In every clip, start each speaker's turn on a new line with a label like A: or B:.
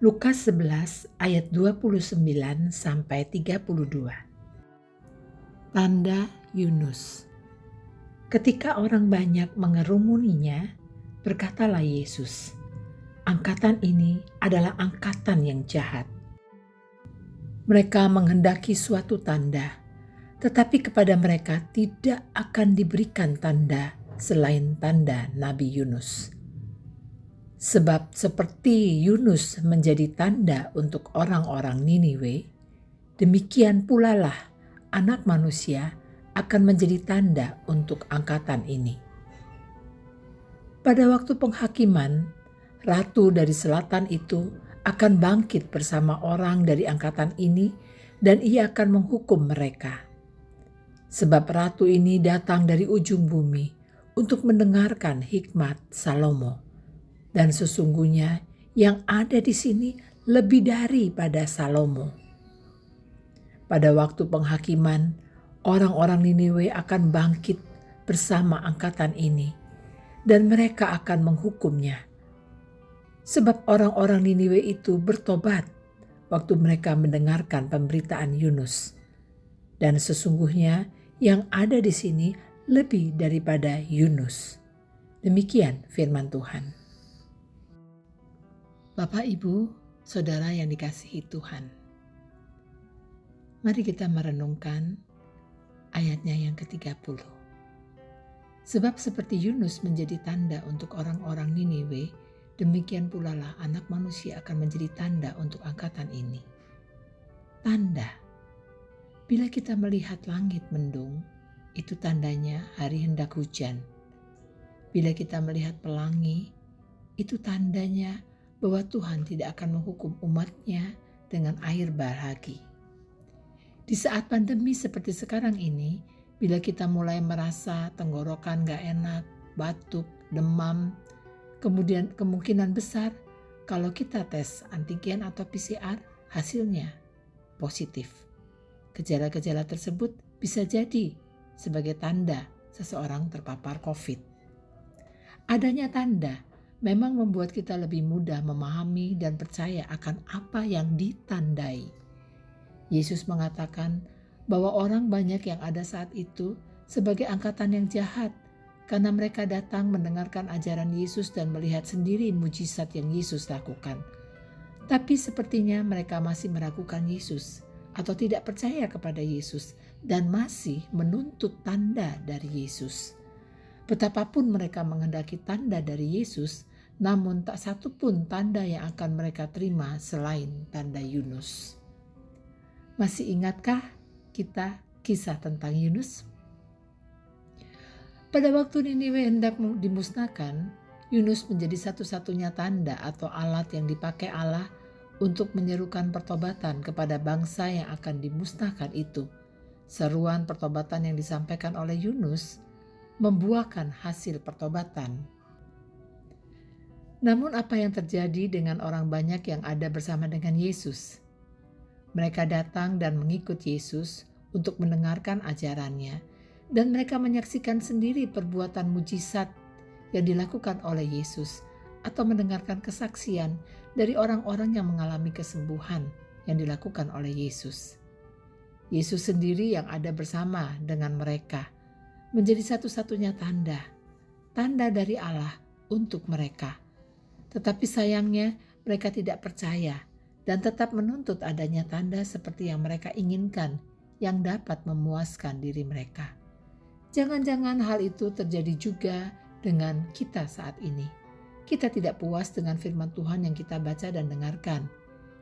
A: Lukas 11 ayat 29 sampai 32. Tanda Yunus. Ketika orang banyak mengerumuninya, berkatalah Yesus, "Angkatan ini adalah angkatan yang jahat. Mereka menghendaki suatu tanda, tetapi kepada mereka tidak akan diberikan tanda selain tanda Nabi Yunus. Sebab seperti Yunus menjadi tanda untuk orang-orang Niniwe, demikian pula lah Anak Manusia akan menjadi tanda untuk angkatan ini." Pada waktu penghakiman, ratu dari selatan itu akan bangkit bersama orang dari angkatan ini dan ia akan menghukum mereka. Sebab ratu ini datang dari ujung bumi untuk mendengarkan hikmat Salomo. Dan sesungguhnya yang ada di sini lebih daripada Salomo. Pada waktu penghakiman, orang-orang Niniwe akan bangkit bersama angkatan ini, dan mereka akan menghukumnya. Sebab orang-orang Niniwe itu bertobat waktu mereka mendengarkan pemberitaan Yunus. Dan sesungguhnya yang ada di sini lebih daripada Yunus. Demikian firman Tuhan. Bapak, Ibu, Saudara yang dikasihi Tuhan. Mari kita merenungkan ayatnya yang ke-30. Sebab seperti Yunus menjadi tanda untuk orang-orang Niniwe, demikian pula lah Anak Manusia akan menjadi tanda untuk angkatan ini. Tanda. Bila kita melihat langit mendung, itu tandanya hari hendak hujan. Bila kita melihat pelangi, itu tandanya bahwa Tuhan tidak akan menghukum umatnya dengan air bah lagi. Di saat pandemi seperti sekarang ini, bila kita mulai merasa tenggorokan gak enak, batuk, demam, kemudian kemungkinan besar kalau kita tes antigen atau PCR, hasilnya positif. Gejala-gejala tersebut bisa jadi sebagai tanda seseorang terpapar COVID. Adanya tanda memang membuat kita lebih mudah memahami dan percaya akan apa yang ditandai. Yesus mengatakan bahwa orang banyak yang ada saat itu sebagai angkatan yang jahat karena mereka datang mendengarkan ajaran Yesus dan melihat sendiri mujizat yang Yesus lakukan. Tapi sepertinya mereka masih meragukan Yesus atau tidak percaya kepada Yesus dan masih menuntut tanda dari Yesus. Betapapun mereka menghendaki tanda dari Yesus, namun tak satu pun tanda yang akan mereka terima selain tanda Yunus. Masih ingatkah kita kisah tentang Yunus? Pada waktu Niniwe hendak dimusnahkan, Yunus menjadi satu-satunya tanda atau alat yang dipakai Allah untuk menyerukan pertobatan kepada bangsa yang akan dimusnahkan itu. Seruan pertobatan yang disampaikan oleh Yunus membuahkan hasil pertobatan. Namun apa yang terjadi dengan orang banyak yang ada bersama dengan Yesus? Mereka datang dan mengikut Yesus untuk mendengarkan ajarannya, dan mereka menyaksikan sendiri perbuatan mujizat yang dilakukan oleh Yesus atau mendengarkan kesaksian dari orang-orang yang mengalami kesembuhan yang dilakukan oleh Yesus. Yesus sendiri yang ada bersama dengan mereka menjadi satu-satunya tanda dari Allah untuk mereka. Tetapi sayangnya mereka tidak percaya dan tetap menuntut adanya tanda seperti yang mereka inginkan yang dapat memuaskan diri mereka. Jangan-jangan hal itu terjadi juga dengan kita saat ini. Kita tidak puas dengan firman Tuhan yang kita baca dan dengarkan.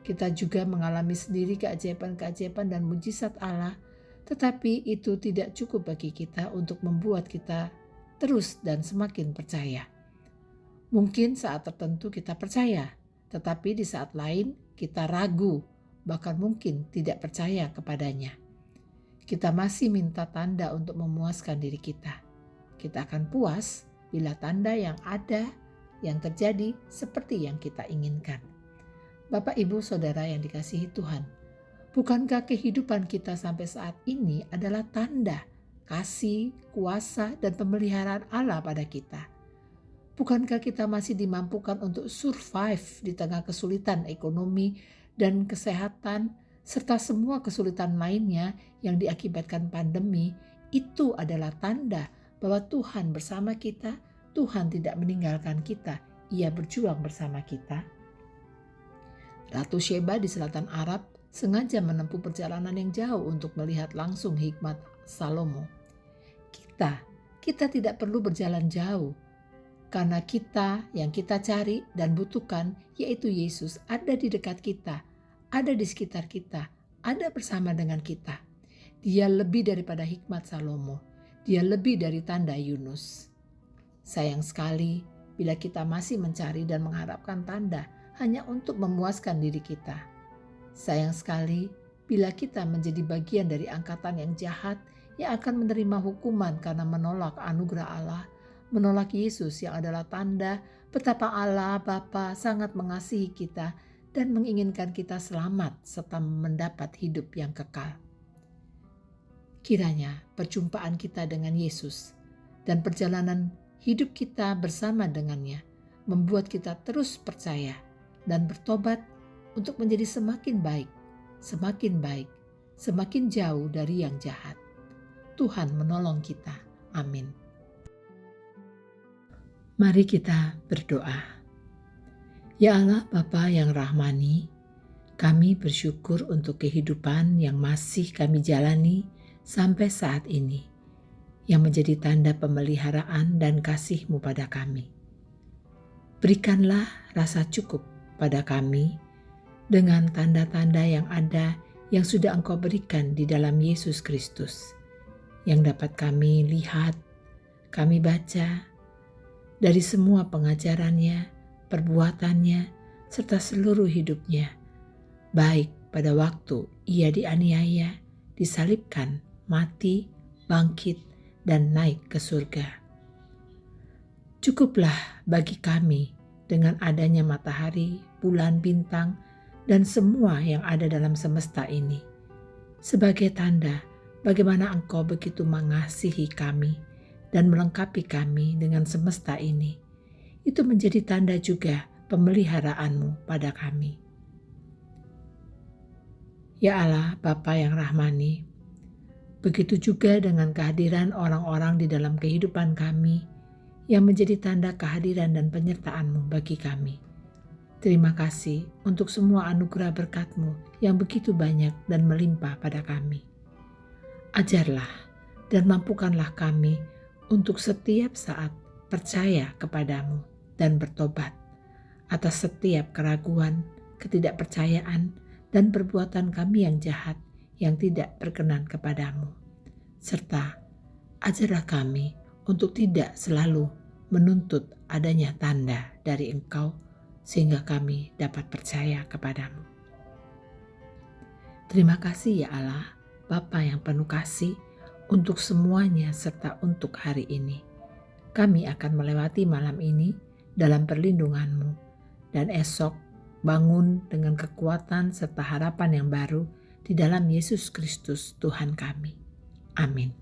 A: Kita juga mengalami sendiri keajaiban-keajaiban dan mujizat Allah, tetapi itu tidak cukup bagi kita untuk membuat kita terus dan semakin percaya. Mungkin saat tertentu kita percaya, tetapi di saat lain kita ragu, bahkan mungkin tidak percaya kepadanya. Kita masih minta tanda untuk memuaskan diri kita. Kita akan puas bila tanda yang ada, yang terjadi seperti yang kita inginkan. Bapak, Ibu, Saudara yang dikasihi Tuhan, bukankah kehidupan kita sampai saat ini adalah tanda kasih, kuasa, dan pemeliharaan Allah pada kita? Bukankah kita masih dimampukan untuk survive di tengah kesulitan ekonomi dan kesehatan, serta semua kesulitan lainnya yang diakibatkan pandemi? Itu adalah tanda bahwa Tuhan bersama kita, Tuhan tidak meninggalkan kita, Ia berjuang bersama kita. Ratu Sheba di selatan Arab sengaja menempuh perjalanan yang jauh untuk melihat langsung hikmat Salomo. Kita tidak perlu berjalan jauh, karena yang kita cari dan butuhkan, yaitu Yesus, ada di dekat kita, ada di sekitar kita, ada bersama dengan kita. Dia lebih daripada hikmat Salomo, dia lebih dari tanda Yunus. Sayang sekali bila kita masih mencari dan mengharapkan tanda hanya untuk memuaskan diri kita. Sayang sekali bila kita menjadi bagian dari angkatan yang jahat yang akan menerima hukuman karena menolak anugerah Allah, menolak Yesus yang adalah tanda betapa Allah Bapa sangat mengasihi kita dan menginginkan kita selamat serta mendapat hidup yang kekal. Kiranya perjumpaan kita dengan Yesus dan perjalanan hidup kita bersama dengannya membuat kita terus percaya dan bertobat untuk menjadi semakin baik, semakin jauh dari yang jahat. Tuhan menolong kita. Amin. Mari kita berdoa. Ya Allah Bapa yang rahmani, kami bersyukur untuk kehidupan yang masih kami jalani sampai saat ini, yang menjadi tanda pemeliharaan dan kasih-Mu pada kami. Berikanlah rasa cukup pada kami dengan tanda-tanda yang ada yang sudah Engkau berikan di dalam Yesus Kristus, yang dapat kami lihat, kami baca, dari semua pengajarannya, perbuatannya, serta seluruh hidupnya, baik pada waktu Ia dianiaya, disalibkan, mati, bangkit, dan naik ke surga. Cukuplah bagi kami dengan adanya matahari, bulan, bintang, dan semua yang ada dalam semesta ini, sebagai tanda bagaimana Engkau begitu mengasihi kami dan melengkapi kami dengan semesta ini. Itu menjadi tanda juga pemeliharaanmu pada kami. Ya Allah, Bapa yang rahmani, begitu juga dengan kehadiran orang-orang di dalam kehidupan kami yang menjadi tanda kehadiran dan penyertaan-Mu bagi kami. Terima kasih untuk semua anugerah berkat-Mu yang begitu banyak dan melimpah pada kami. Ajarlah dan mampukanlah kami untuk setiap saat percaya kepadamu dan bertobat atas setiap keraguan, ketidakpercayaan, dan perbuatan kami yang jahat yang tidak berkenan kepadamu. Serta ajarlah kami untuk tidak selalu menuntut adanya tanda dari Engkau sehingga kami dapat percaya kepadamu. Terima kasih ya Allah, Bapa yang penuh kasih, untuk semuanya serta untuk hari ini. Kami akan melewati malam ini dalam perlindungan-Mu, dan esok bangun dengan kekuatan serta harapan yang baru di dalam Yesus Kristus Tuhan kami. Amin.